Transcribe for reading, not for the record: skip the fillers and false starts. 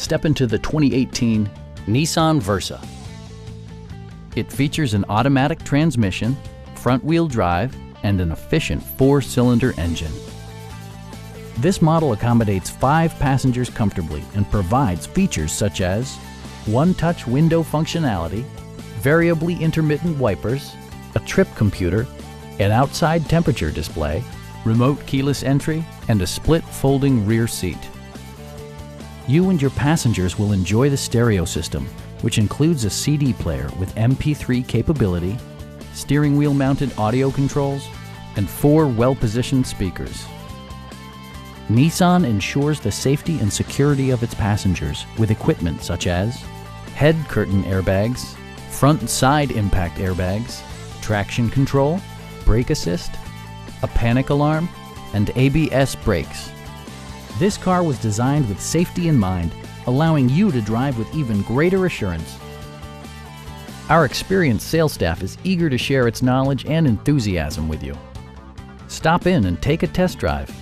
Step into the 2018 Nissan Versa. It features an automatic transmission, front-wheel drive, and an efficient 4-cylinder engine. This model accommodates 5 passengers comfortably and provides features such as one-touch window functionality, variably intermittent wipers, a trip computer, an outside temperature display, remote keyless entry, and a split folding rear seat. You and your passengers will enjoy the stereo system, which includes a CD player with MP3 capability, steering wheel mounted audio controls, and 4 well-positioned speakers. Nissan ensures the safety and security of its passengers with equipment such as head curtain airbags, front and side impact airbags, traction control, brake assist, a panic alarm, and ABS brakes. This car was designed with safety in mind, allowing you to drive with even greater assurance. Our experienced sales staff is eager to share its knowledge and enthusiasm with you. Stop in and take a test drive.